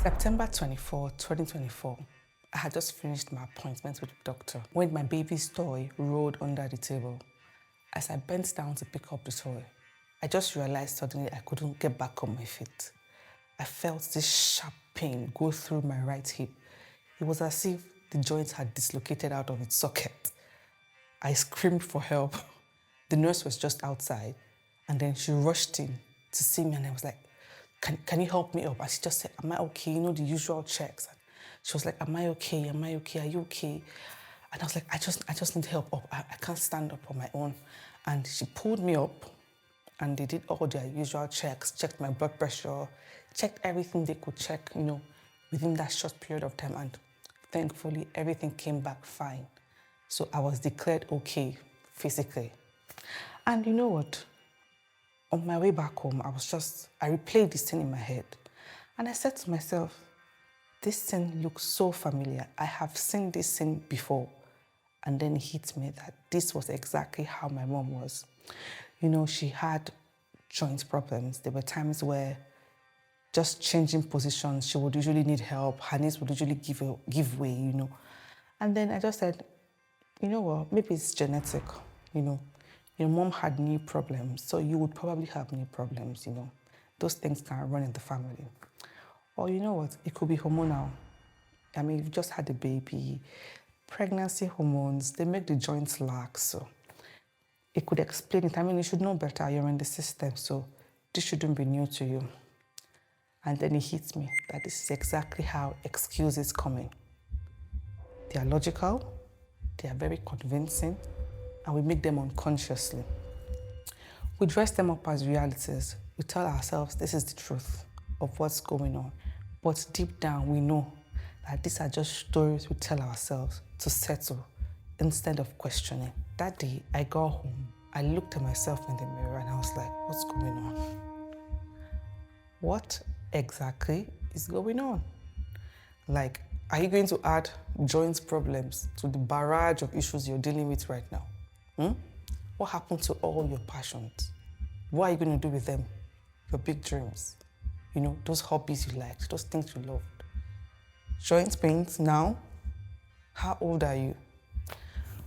September 24, 2024, I had just finished my appointment with the doctor when my baby's toy rolled under the table. As I bent down to pick up the toy, I just realized suddenly I couldn't get back on my feet. I felt this sharp pain go through my right hip. It was as if the joint had dislocated out of its socket. I screamed for help. The nurse was just outside, and then she rushed in to see me, and I was like, can you help me up? And she just said, am I okay? You know, the usual checks. And she was like, am I okay? Am I okay? Are you okay? And I was like, I just need help up. I can't stand up on my own. And she pulled me up, and they did all their usual checks, checked my blood pressure, checked everything they could check, you know, within that short period of time. And thankfully, everything came back fine. So I was declared okay physically. And you know what? On my way back home, I replayed this thing in my head. And I said to myself, this thing looks so familiar. I have seen this thing before. And then it hit me that this was exactly how my mom was. You know, she had joint problems. There were times where just changing positions, she would usually need help. Her knees would usually give way, you know. And then I just said, you know what, maybe it's genetic, you know. Your mom had knee problems, so you would probably have knee problems, you know. Those things can run in the family. Or you know what, it could be hormonal. I mean, you've just had a baby. Pregnancy hormones, they make the joints lax, so it could explain it. I mean, you should know better, you're in the system, so this shouldn't be new to you. And then it hits me that this is exactly how excuses come in. They are logical, they are very convincing, and we make them unconsciously. We dress them up as realities. We tell ourselves this is the truth of what's going on. But deep down, we know that these are just stories we tell ourselves to settle instead of questioning. That day, I got home, I looked at myself in the mirror and I was like, what's going on? What exactly is going on? Like, are you going to add joint problems to the barrage of issues you're dealing with right now? What happened to all your passions? What are you going to do with them? Your big dreams? You know, those hobbies you liked, those things you loved. Joint pains now? How old are you?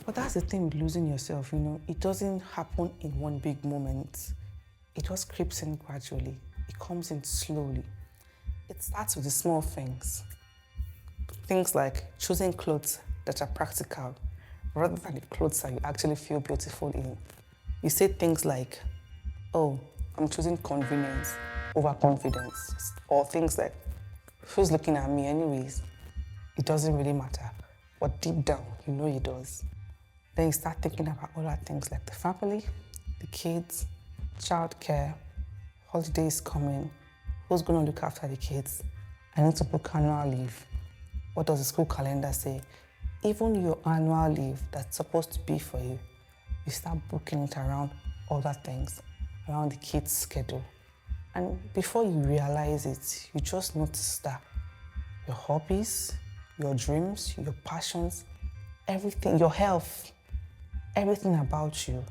But that's the thing with losing yourself, you know. It doesn't happen in one big moment. It just creeps in gradually. It comes in slowly. It starts with the small things. Things like choosing clothes that are practical rather than the clothes that you actually feel beautiful in. You say things like, oh, I'm choosing convenience over confidence. Or things like, who's looking at me anyways? It doesn't really matter. But deep down, you know it does. Then you start thinking about other things like the family, the kids, childcare, holidays coming, who's going to look after the kids? I need to book annual leave. What does the school calendar say? Even your annual leave that's supposed to be for you, you start booking it around other things, around the kids' schedule. And before you realize it, you just notice that your hobbies, your dreams, your passions, everything, your health, everything about you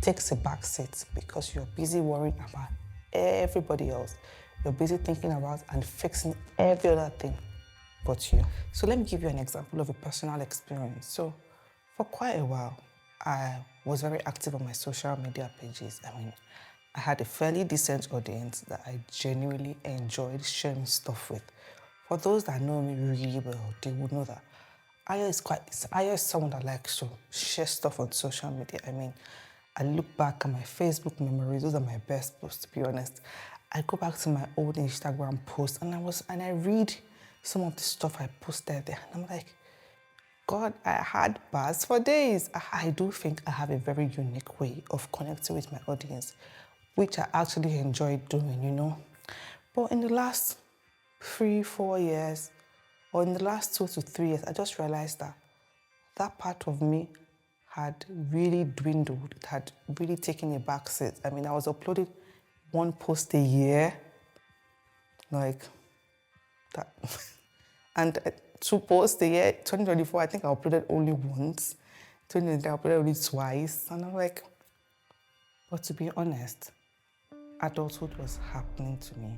takes a back seat because you're busy worrying about everybody else. You're busy thinking about and fixing every other thing but you. So let me give you an example of a personal experience. So for quite a while, I was very active on my social media pages. I mean, I had a fairly decent audience that I genuinely enjoyed sharing stuff with. For those that know me really well, they would know that Ayo is someone that likes to share stuff on social media. I mean, I look back at my Facebook memories, those are my best posts, to be honest. I go back to my old Instagram posts and I read some of the stuff I posted there. And I'm like, God, I had bars for days. I do think I have a very unique way of connecting with my audience, which I actually enjoy doing, you know. But in the last 3-4 years, or in the last 2 to 3 years, I just realized that that part of me had really dwindled. It had really taken a back seat. I mean, I was uploading 1 post a year, like that. And 2 posts a year. 2024, I think I uploaded only once. 2023, I uploaded only twice. And I'm like, but to be honest, adulthood was happening to me.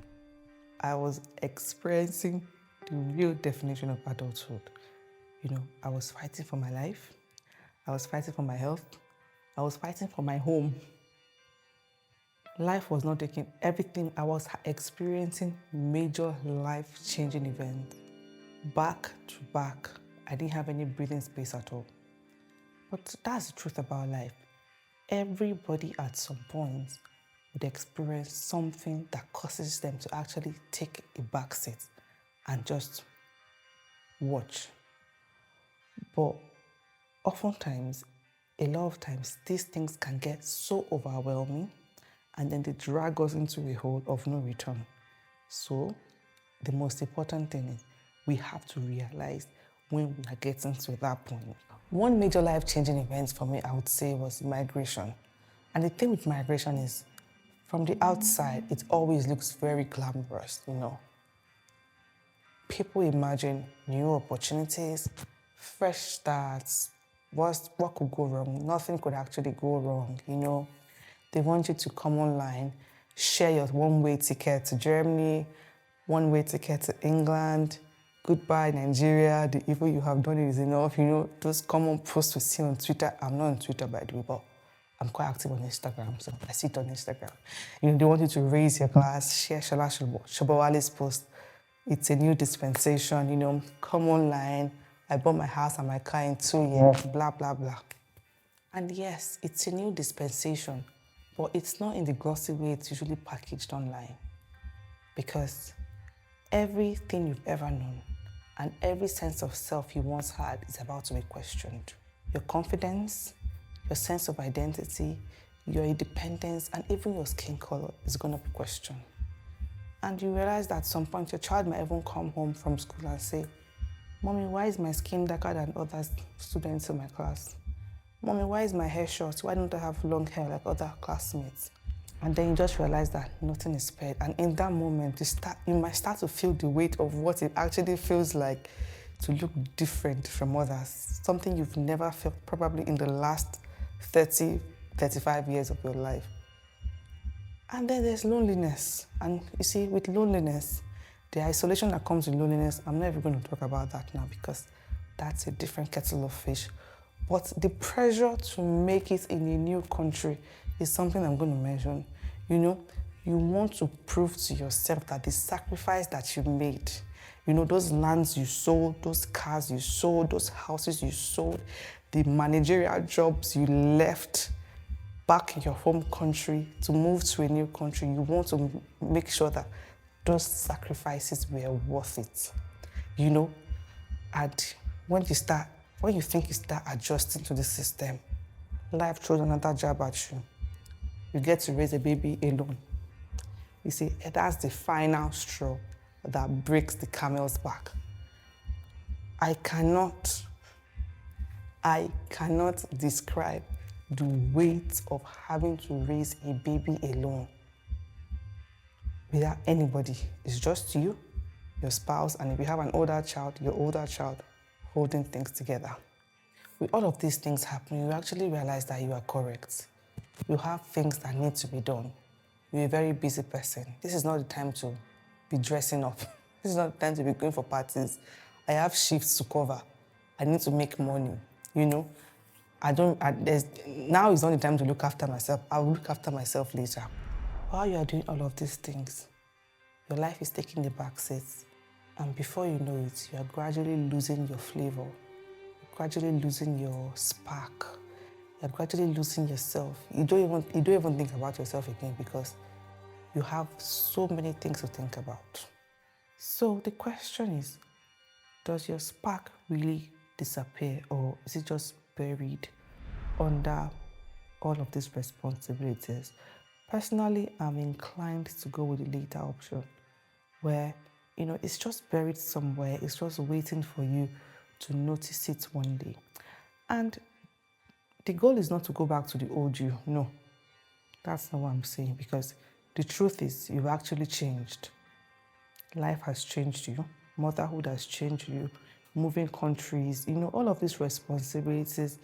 I was experiencing the real definition of adulthood. I was fighting for my life. I was fighting for my health. I was fighting for my home. Life was not taking everything. I was experiencing major life-changing events. Back to back. I didn't have any breathing space at all. But that's the truth about life. Everybody at some point would experience something that causes them to actually take a back seat and just watch. But oftentimes, a lot of times, these things can get so overwhelming and then they drag us into a hole of no return. So the most important thing is we have to realize when we are getting to that point. One major life-changing event for me, I would say, was migration. And the thing with migration is, from the outside, it always looks very glamorous, People imagine new opportunities, fresh starts. What could go wrong? Nothing could actually go wrong, They want you to come online, share your one-way ticket to Germany, one-way ticket to England, goodbye Nigeria, the evil you have done is enough, those common posts we see on Twitter. I'm not on Twitter, by the way, but I'm quite active on Instagram, so I see it on Instagram. They want you to raise your glass, share Shola Shobowale's post. It's a new dispensation, come online. I bought my house and my car in 2 years, blah, blah, blah. And yes, it's a new dispensation, but it's not in the glossy way it's usually packaged online. Because everything you've ever known and every sense of self you once had is about to be questioned. Your confidence, your sense of identity, your independence, and even your skin color is going to be questioned. And you realize that at some point your child might even come home from school and say, "Mommy, why is my skin darker than other students in my class? Mommy, why is my hair short? Why don't I have long hair like other classmates?" And then you just realize that nothing is spared. And in that moment, you might start to feel the weight of what it actually feels like to look different from others. Something you've never felt probably in the last 30, 35 years of your life. And then there's loneliness. And you see, with loneliness, the isolation that comes with loneliness, I'm not even going to talk about that now because that's a different kettle of fish. But the pressure to make it in a new country is something I'm going to mention. You want to prove to yourself that the sacrifice that you made, those lands you sold, those cars you sold, those houses you sold, the managerial jobs you left back in your home country to move to a new country, you want to make sure that those sacrifices were worth it, And when you think you start adjusting to the system, life throws another jab at you. You get to raise a baby alone. You see, that's the final straw that breaks the camel's back. I cannot describe the weight of having to raise a baby alone without anybody. It's just you, your spouse, and if you have an older child, your older child holding things together. With all of these things happening, you actually realize that you are correct. You have things that need to be done. You're a very busy person. This is not the time to be dressing up. This is not the time to be going for parties. I have shifts to cover. I need to make money, Now is not the time to look after myself. I'll look after myself later. While you are doing all of these things, your life is taking the back seat. And before you know it, you are gradually losing your flavor. You're gradually losing your spark. You're gradually losing yourself. You don't even think about yourself again because you have so many things to think about. So the question is, does your spark really disappear or is it just buried under all of these responsibilities? Personally, I'm inclined to go with the later option where, it's just buried somewhere. It's just waiting for you to notice it one day. And the goal is not to go back to the old you. No, that's not what I'm saying because the truth is you've actually changed. Life has changed you. Motherhood has changed you. Moving countries, all of these responsibilities,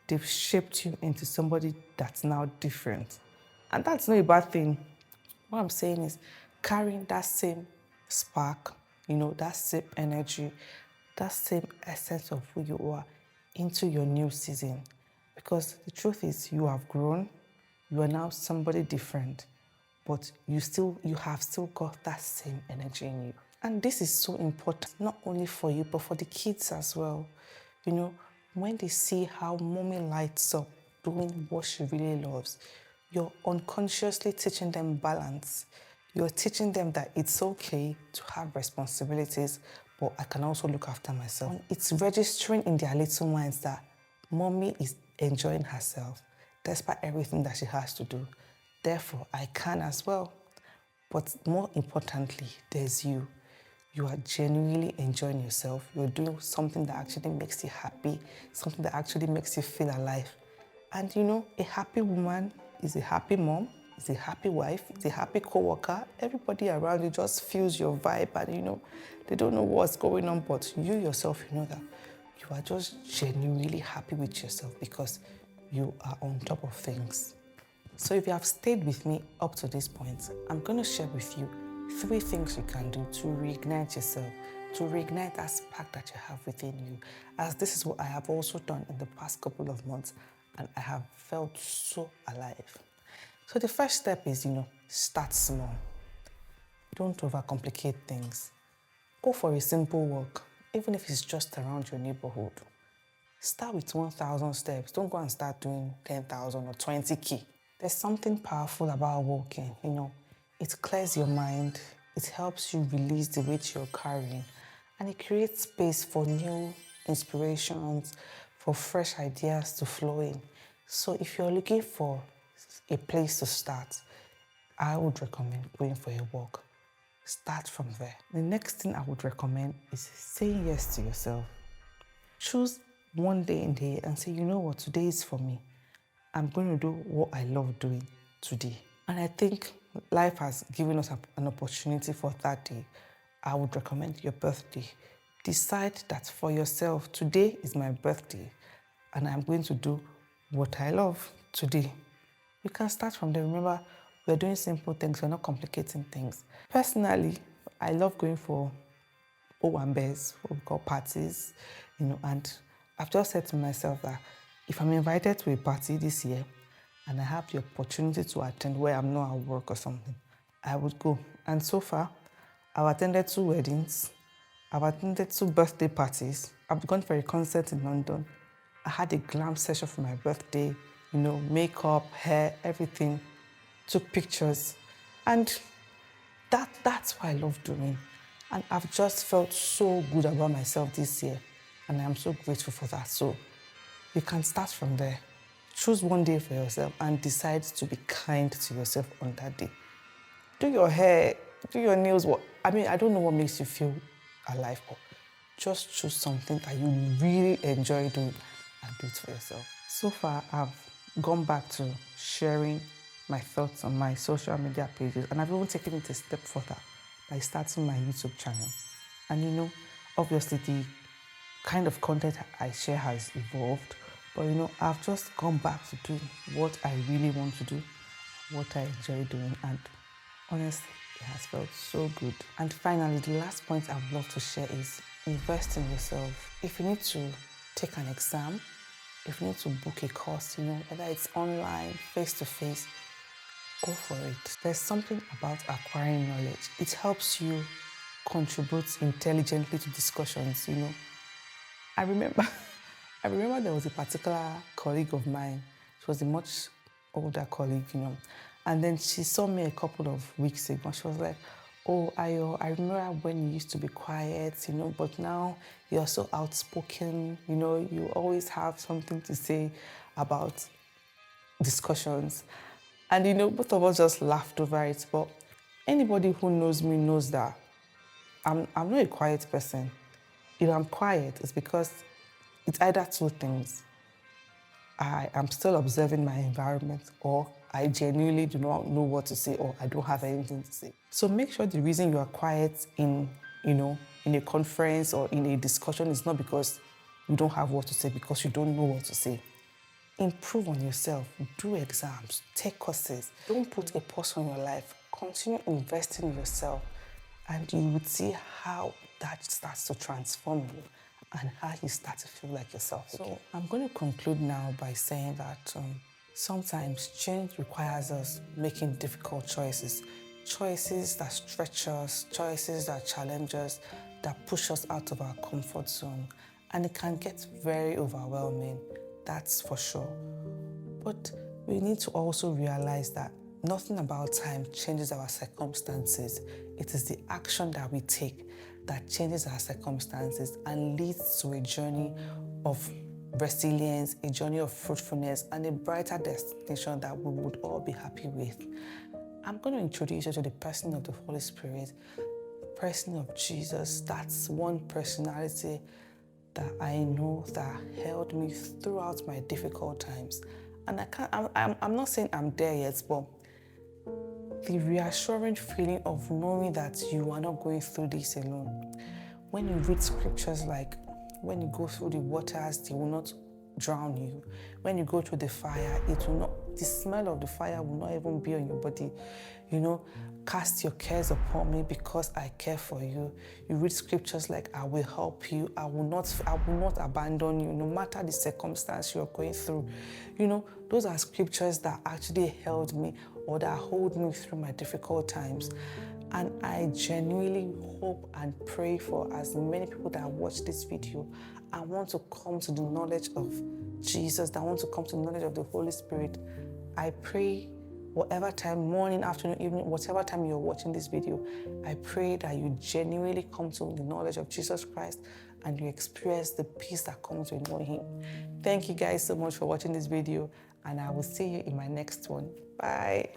they've shaped you into somebody that's now different. And that's not a bad thing. What I'm saying is carrying that same spark, that same energy, that same essence of who you are into your new season. Because the truth is, you have grown, you are now somebody different, but you have still got that same energy in you. And this is so important, not only for you, but for the kids as well. When they see how mommy lights up doing what she really loves, you're unconsciously teaching them balance. You're teaching them that it's okay to have responsibilities, but I can also look after myself. It's registering in their little minds that mommy is enjoying herself despite everything that she has to do. Therefore, I can as well. But more importantly, there's you. You are genuinely enjoying yourself. You're doing something that actually makes you happy, something that actually makes you feel alive. And a happy woman is a happy mom, is a happy wife, is a happy co-worker. Everybody around you just feels your vibe and they don't know what's going on, but you yourself, you know that you are just genuinely happy with yourself because you are on top of things. So if you have stayed with me up to this point, I'm going to share with you 3 things you can do to reignite yourself, to reignite that spark that you have within you, as this is what I have also done in the past couple of months, and I have felt so alive. So the first step is, start small. Don't overcomplicate things. Go for a simple walk, even if it's just around your neighborhood. Start with 1,000 steps. Don't go and start doing 10,000 or 20K. There's something powerful about walking, It clears your mind, it helps you release the weight you're carrying, and it creates space for new inspirations, for fresh ideas to flow in. So if you're looking for a place to start, I would recommend going for a walk. Start from there. The next thing I would recommend is saying yes to yourself. Choose one day in the year and say, you know what, today is for me. I'm going to do what I love doing today. And I think life has given us an opportunity for that day. I would recommend your birthday. Decide that for yourself, today is my birthday and I'm going to do what I love today. You can start from there. Remember, we're doing simple things, we're not complicating things. Personally, I love going for owambes, what we call parties, and I've just said to myself that if I'm invited to a party this year and I have the opportunity to attend where I'm not at work or something, I would go. And so far, I've attended 2 weddings, I've attended 2 birthday parties, I've gone for a concert in London, I had a glam session for my birthday, makeup, hair, everything, took pictures, and that's what I love doing. And I've just felt so good about myself this year, and I'm so grateful for that. So you can start from there. Choose one day for yourself and decide to be kind to yourself on that day. Do your hair, do your nails. I don't know what makes you feel alive, but just choose something that you really enjoy doing and do it for yourself. So far, I've gone back to sharing my thoughts on my social media pages, and I've even taken it a step further by starting my YouTube channel. And obviously the kind of content I share has evolved, but I've just gone back to doing what I really want to do, what I enjoy doing, and honestly, it has felt so good. And finally, the last point I would love to share is invest in yourself. If you need to take an exam, if you need to book a course, whether it's online, face-to-face, go for it. There's something about acquiring knowledge. It helps you contribute intelligently to discussions, I remember there was a particular colleague of mine. She was a much older colleague, and then she saw me a couple of weeks ago. She was like, oh, Ayo, I remember when you used to be quiet, but now you're so outspoken, you always have something to say about discussions. And, both of us just laughed over it. But anybody who knows me knows that I'm not a quiet person. If I'm quiet, it's because it's either 2 things. I am still observing my environment, or I genuinely do not know what to say, or I don't have anything to say. So make sure the reason you are quiet in a conference or in a discussion is not because you don't have what to say, because you don't know what to say. Improve on yourself, do exams, take courses. Don't put a pause on your life. Continue investing in yourself. And you would see how that starts to transform you and how you start to feel like yourself again. So I'm going to conclude now by saying that sometimes change requires us making difficult choices. Choices that stretch us, choices that challenge us, that push us out of our comfort zone. And it can get very overwhelming, that's for sure. But we need to also realize that nothing about time changes our circumstances. It is the action that we take that changes our circumstances and leads to a journey of resilience, a journey of fruitfulness, and a brighter destination that we would all be happy with. I'm going to introduce you to the person of the Holy Spirit, the person of Jesus. That's one personality that I know that held me throughout my difficult times. And I'm not saying I'm there yet, but the reassuring feeling of knowing that you are not going through this alone. When you read scriptures like, when you go through the waters, they will not drown you. When you go through the fire, the smell of the fire will not even be on your body. Cast your cares upon me because I care for you. You read scriptures like, I will help you. I will not abandon you, no matter the circumstance you're going through. Those are scriptures that actually held me or that hold me through my difficult times. And I genuinely hope and pray for as many people that watch this video and want to come to the knowledge of Jesus, that want to come to the knowledge of the Holy Spirit. I pray whatever time, morning, afternoon, evening, whatever time you're watching this video, I pray that you genuinely come to the knowledge of Jesus Christ and you experience the peace that comes with knowing Him. Thank you guys so much for watching this video, and I will see you in my next one. Bye.